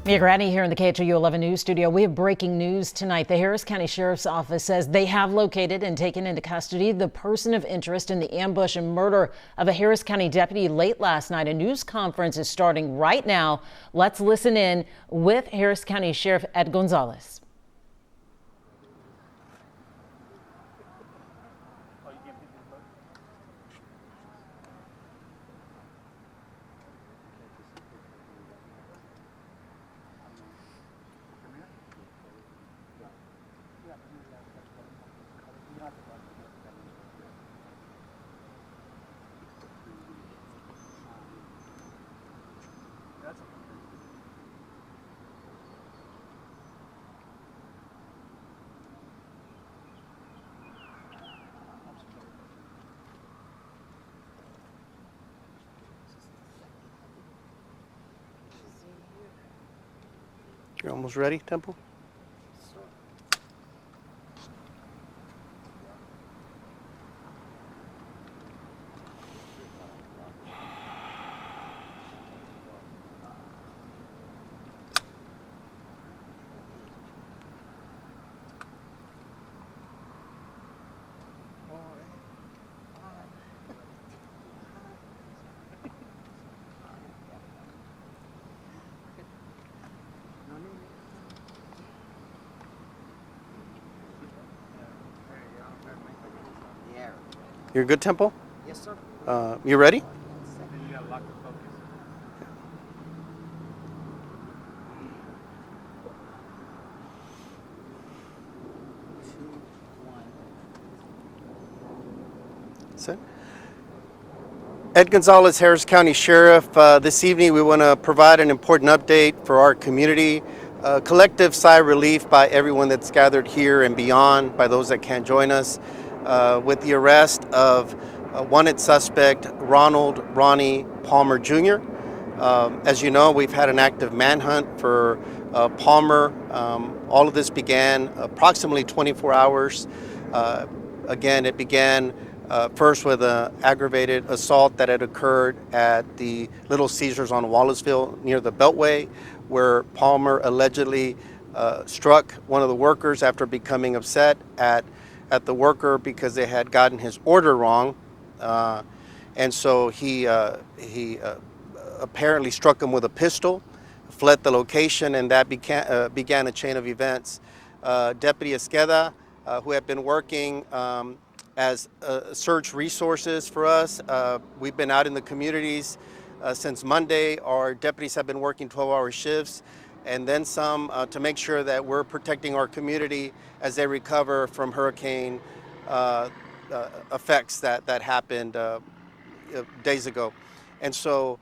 Mia Gradney here in the KHOU 11 News studio. We have breaking news tonight. The Harris County Sheriff's Office says they have located and taken into custody the person of interest in the ambush and murder of a Harris County deputy late last night. A news conference is starting right now. Let's listen in with Harris County Sheriff Ed Gonzalez. You're almost ready, Temple? You're good, Temple? Yes, sir. You ready? You got a lot to focus. Set. Ed Gonzalez, Harris County Sheriff. This evening we want to provide an important update for our community. Collective sigh of relief by everyone that's gathered here and beyond, by those that can't join us, with the arrest of wanted suspect Ronnie Palmer Jr. As you know, we've had an active manhunt for Palmer. All of this began approximately 24 hours. Again, it began first with an aggravated assault that had occurred at the Little Caesars on Wallaceville near the Beltway, where Palmer allegedly struck one of the workers after becoming upset at the worker because they had gotten his order wrong. And so he apparently struck him with a pistol, fled the location, and that began a chain of events. Deputy Esqueda, who had been working as search resources for us, we've been out in the communities since Monday. Our deputies have been working 12-hour shifts and then some to make sure that we're protecting our community as they recover from hurricane effects that happened days ago. And so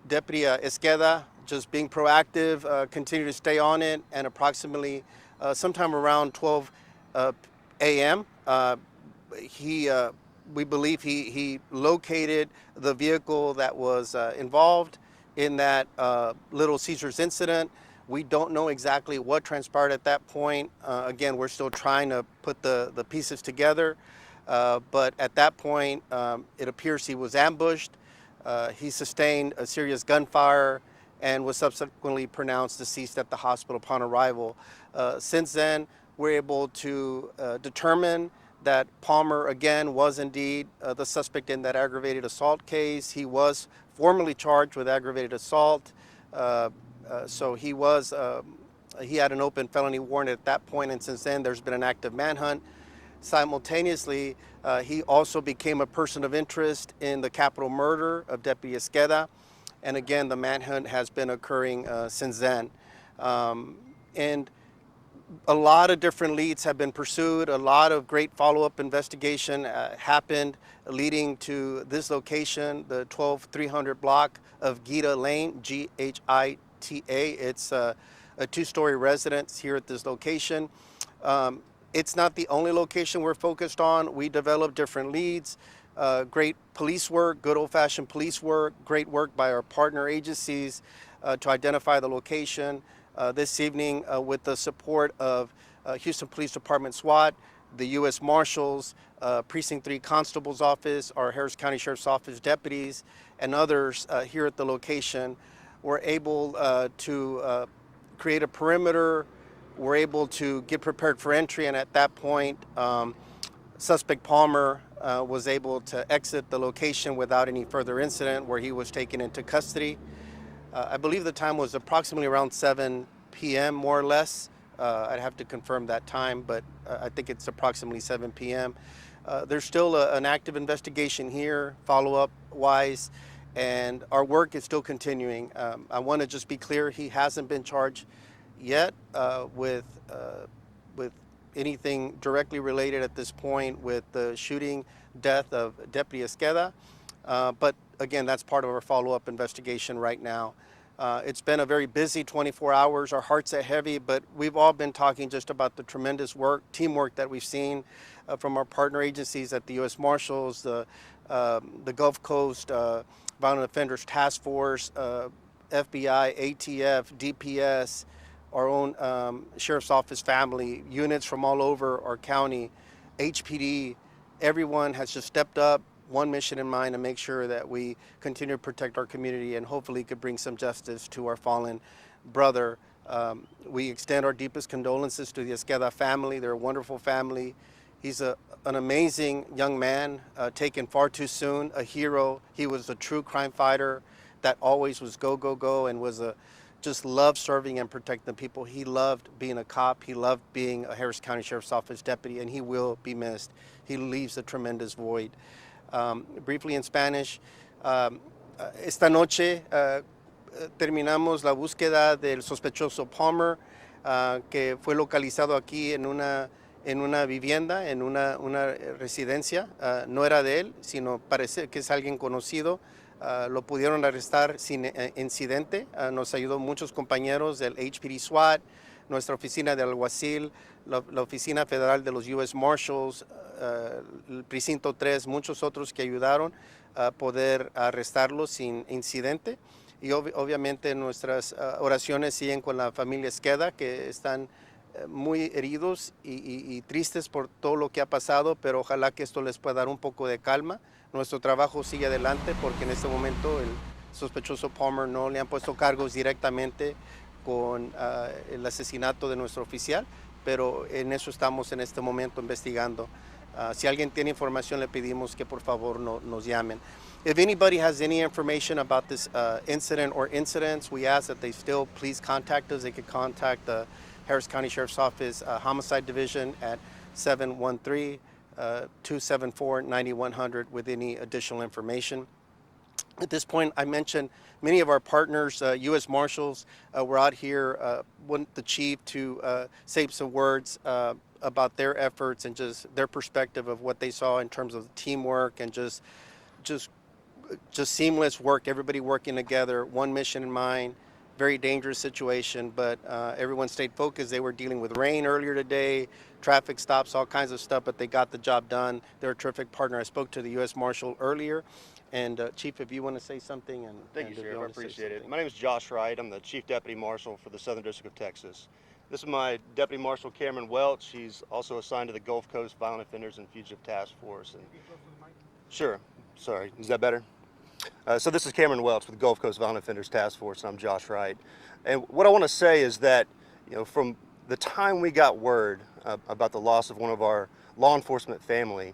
Deputy Esqueda, just being proactive, continue to stay on it, and approximately sometime around 12 a.m., we believe he located the vehicle that was involved in that Little Caesars incident. We don't know exactly what transpired at that point. Again, we're still trying to put the pieces together. But at that point, it appears he was ambushed. He sustained a serious gunfire and was subsequently pronounced deceased at the hospital upon arrival. Since then, we're able to determine that Palmer, again, was indeed the suspect in that aggravated assault case. He was formally charged with aggravated assault. So he had an open felony warrant at that point, and since then there's been an active manhunt. Simultaneously, he also became a person of interest in the capital murder of Deputy Esqueda, and again the manhunt has been occurring since then. And a lot of different leads have been pursued. A lot of great follow-up investigation happened, leading to this location, the 12300 block of Gita Lane, Ghita. It's a two-story residence here at this location. It's not the only location we're focused on. We develop different leads, great police work, good old-fashioned police work, great work by our partner agencies to identify the location. This evening, with the support of Houston Police Department SWAT, the U.S. Marshals, Precinct 3 Constable's Office, our Harris County Sheriff's Office deputies, and others here at the location, were able to create a perimeter, were able to get prepared for entry, and at that point, suspect Palmer was able to exit the location without any further incident, where he was taken into custody. I believe the time was approximately around 7 p.m., more or less. I'd have to confirm that time, but I think it's approximately 7 p.m. There's still an active investigation here, follow-up wise, and our work is still continuing. I want to just be clear, he hasn't been charged yet with anything directly related at this point with the shooting death of Deputy Esqueda. But again, that's part of our follow-up investigation right now. It's been a very busy 24 hours. Our hearts are heavy, but we've all been talking just about the tremendous teamwork that we've seen from our partner agencies at the U.S. Marshals, the Gulf Coast Violent Offenders Task Force, FBI, ATF, DPS, our own Sheriff's Office family, units from all over our county, HPD. Everyone has just stepped up, one mission in mind, to make sure that we continue to protect our community and hopefully could bring some justice to our fallen brother. We extend our deepest condolences to the Esqueda family. They're a wonderful family. He's an amazing young man, taken far too soon, a hero. He was a true crime fighter that always was go, go, go, and was just loved serving and protecting people. He loved being a cop. He loved being a Harris County Sheriff's Office deputy, and he will be missed. He leaves a tremendous void. Briefly in Spanish, esta noche terminamos la búsqueda del sospechoso Palmer, que fue localizado aquí en una vivienda, en una residencia. No era de él, sino parece que es alguien conocido. Lo pudieron arrestar sin incidente. Nos ayudó muchos compañeros del HPD SWAT, nuestra oficina de alguacil, la oficina federal de los U.S. Marshals, el precinto 3, muchos otros que ayudaron a poder arrestarlo sin incidente. Y obviamente nuestras oraciones siguen con la familia Esqueda, que están muy heridos y tristes por todo lo que ha pasado, pero ojalá que esto les pueda dar un poco de calma. Nuestro trabajo sigue adelante porque en este momento el sospechoso Palmer no le han puesto cargos directamente con el asesinato de nuestro oficial, pero en eso estamos en este momento investigando. Si alguien tiene información, le pedimos que por favor nos llamen. If anybody has any information about this incident or incidents, we ask that they still please contact us. They can contact the Harris County Sheriff's Office Homicide Division at 713-274-9100 with any additional information. At this point, I mentioned many of our partners, U.S. Marshals, were out here, want the chief to say some words about their efforts and just their perspective of what they saw in terms of teamwork and just seamless work, everybody working together, one mission in mind. Very dangerous situation, but everyone stayed focused. They were dealing with rain earlier today, traffic stops, all kinds of stuff, but they got the job done. They're a terrific partner. I spoke to the U.S. Marshal earlier. And Chief, if you want to say something. Thank you, Sheriff. I appreciate it. My name is Josh Wright. I'm the Chief Deputy Marshal for the Southern District of Texas. This is my Deputy Marshal, Cameron Welch. He's also assigned to the Gulf Coast Violent Offenders and Fugitive Task Force. Sure. Sorry. Is that better? So this is Cameron Welch with the Gulf Coast Violent Offenders Task Force, and I'm Josh Wright. And what I want to say is that, from the time we got word about the loss of one of our law enforcement family,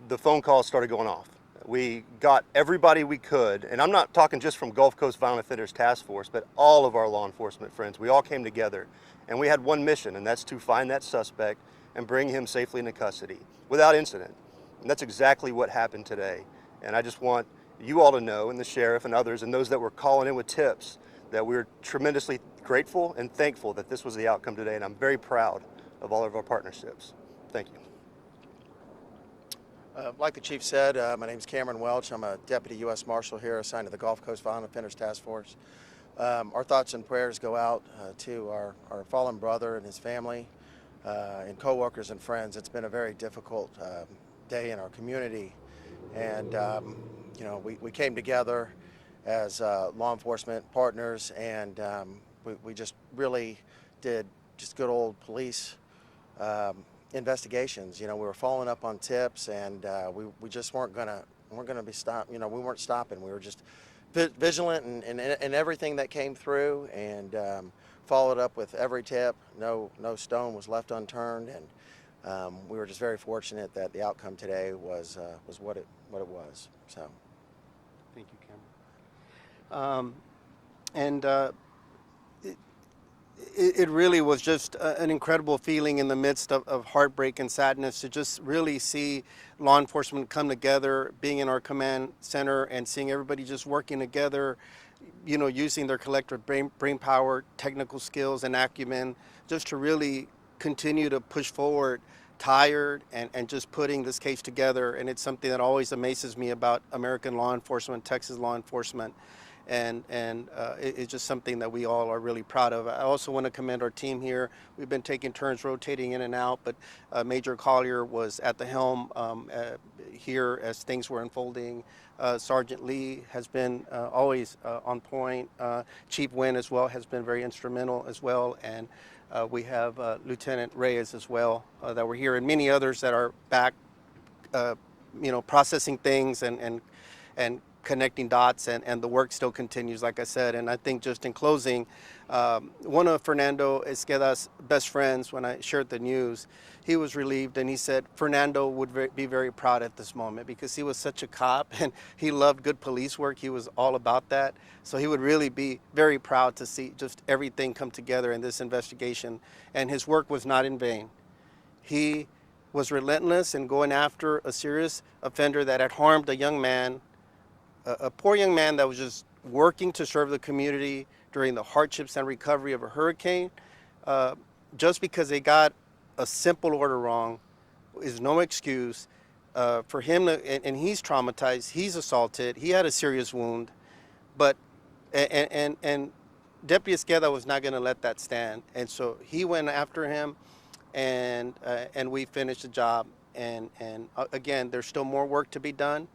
the phone calls started going off. We got everybody we could, and I'm not talking just from Gulf Coast Violent Offenders Task Force, but all of our law enforcement friends. We all came together, and we had one mission, and that's to find that suspect and bring him safely into custody without incident. And that's exactly what happened today. And I just want you all to know, and the sheriff and others, and those that were calling in with tips, that we're tremendously grateful and thankful that this was the outcome today, and I'm very proud of all of our partnerships. Thank you. Like the Chief said, my name is Cameron Welch. I'm a Deputy U.S. Marshal here assigned to the Gulf Coast Violent Offenders Task Force. Our thoughts and prayers go out to our fallen brother and his family and co-workers and friends. It's been a very difficult day in our community, and we came together as law enforcement partners, and we just really did just good old police investigations. We were following up on tips, and we just weren't gonna be stopped. We weren't stopping. We were just vigilant in everything that came through, and followed up with every tip. No stone was left unturned, and we were just very fortunate that the outcome today was what it was. So, Thank you, Cameron. And it really was just an incredible feeling in the midst of heartbreak and sadness to just really see law enforcement come together, being in our command center and seeing everybody just working together, you know, using their collective brain power, technical skills, and acumen, just to really continue to push forward, tired, and just putting this case together. And it's something that always amazes me about American law enforcement, Texas law enforcement. And it's just something that we all are really proud of. I also want to commend our team here. We've been taking turns rotating in and out, but Major Collier was at the helm here as things were unfolding. Sergeant Lee has been always on point. Chief Wynn as well has been very instrumental as well. And we have Lieutenant Reyes as well that were here, and many others that are back, you know, processing things and connecting dots, and the work still continues, like I said. And I think just in closing, one of Fernando Esqueda's best friends, when I shared the news, he was relieved, and he said Fernando would be very proud at this moment because he was such a cop and he loved good police work. He was all about that. So he would really be very proud to see just everything come together in this investigation. And his work was not in vain. He was relentless in going after a serious offender that had harmed a young man, a poor young man that was just working to serve the community during the hardships and recovery of a hurricane. Just because they got a simple order wrong is no excuse for him to, and he's traumatized, he's assaulted, he had a serious wound, but, and Deputy Esqueda was not gonna let that stand. And so he went after him, and we finished the job. And again, there's still more work to be done.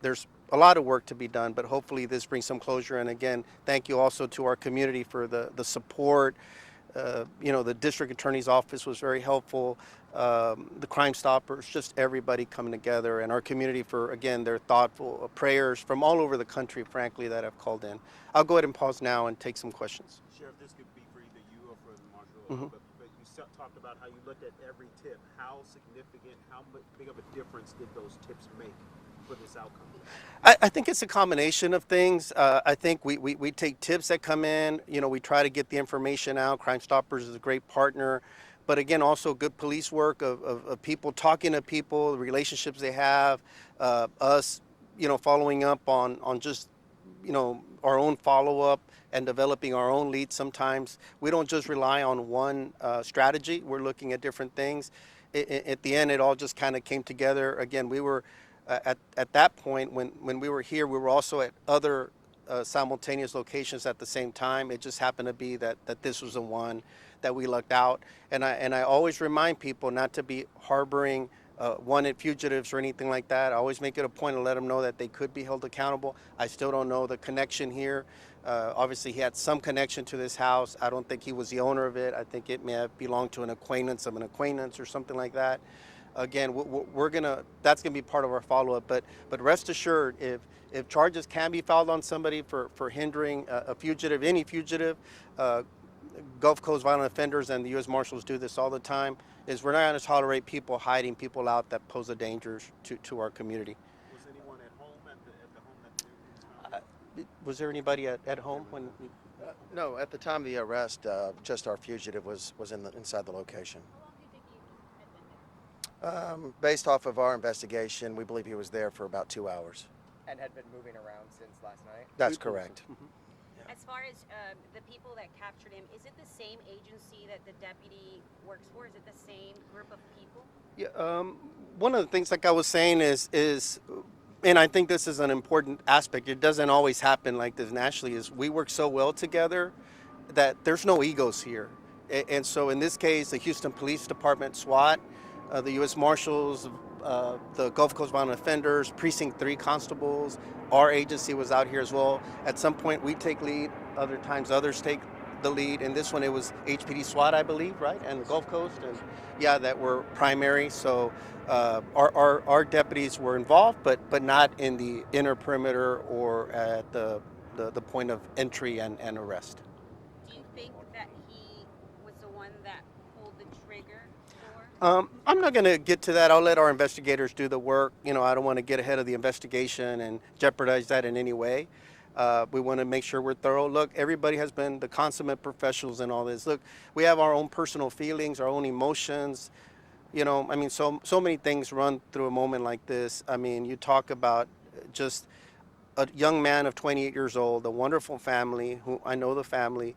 There's a lot of work to be done, but hopefully this brings some closure. And again, thank you also to our community for the support. You know, the district attorney's office was very helpful. The Crime Stoppers, just everybody coming together, and our community for, again, their thoughtful prayers from all over the country, frankly, that have called in. I'll go ahead and pause now and take some questions. Sheriff, this could be for either you or for the marshal, but you talked about how you looked at every tip. How significant, how big of a difference did those tips make for this outcome? I think it's a combination of things. I think we take tips that come in, you know, we try to get the information out. Crime Stoppers is a great partner, but again, also good police work of people talking to people, the relationships they have, us, you know, following up on just, you know, our own follow-up and developing our own leads. Sometimes we don't just rely on one strategy. We're looking at different things. At the end, it all just kind of came together. Again, we were at that point, when we were here, we were also at other simultaneous locations at the same time. It just happened to be that this was the one that we lucked out. And I always remind people not to be harboring wanted fugitives or anything like that. I always make it a point to let them know that they could be held accountable. I still don't know the connection here. Obviously, he had some connection to this house. I don't think he was the owner of it. I think it may have belonged to an acquaintance of an acquaintance or something like that. Again, that's gonna be part of our follow-up. But rest assured, if charges can be filed on somebody for hindering a fugitive, any fugitive, Gulf Coast violent offenders and the U.S. Marshals do this all the time, is we're not going to tolerate people hiding people out that pose a danger to our community. Was anyone at home at the home that you found? Was there anybody at home when? No, at the time of the arrest, just our fugitive was inside the location. Based off of our investigation, we believe he was there for about 2 hours. And had been moving around since last night? That's correct. As far as the people that captured him, is it the same agency that the deputy works for? Is it the same group of people? Yeah, one of the things, like I was saying, is, and I think this is an important aspect, it doesn't always happen like this nationally, is we work so well together that there's no egos here. And so in this case, the Houston Police Department, SWAT, the U.S. Marshals, the Gulf Coast Violent Offenders, Precinct 3 constables, our agency was out here as well. At some point we take lead, other times others take the lead. In this one, it was HPD SWAT, I believe, right, and the Gulf Coast, and yeah, that were primary. So our deputies were involved, but not in the inner perimeter or at the point of entry and arrest. Do you think that he was the one that pulled the trigger for? I'm not going to get to that. I'll let our investigators do the work. You know, I don't want to get ahead of the investigation and jeopardize that in any way. We want to make sure we're thorough. Look, everybody has been the consummate professionals in all this. Look, we have our own personal feelings, our own emotions. You know, I mean, so many things run through a moment like this. I mean, you talk about just a young man of 28 years old, a wonderful family, who I know the family,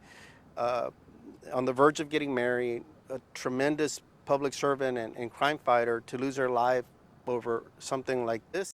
on the verge of getting married, a tremendous public servant and crime fighter, to lose their life over something like this.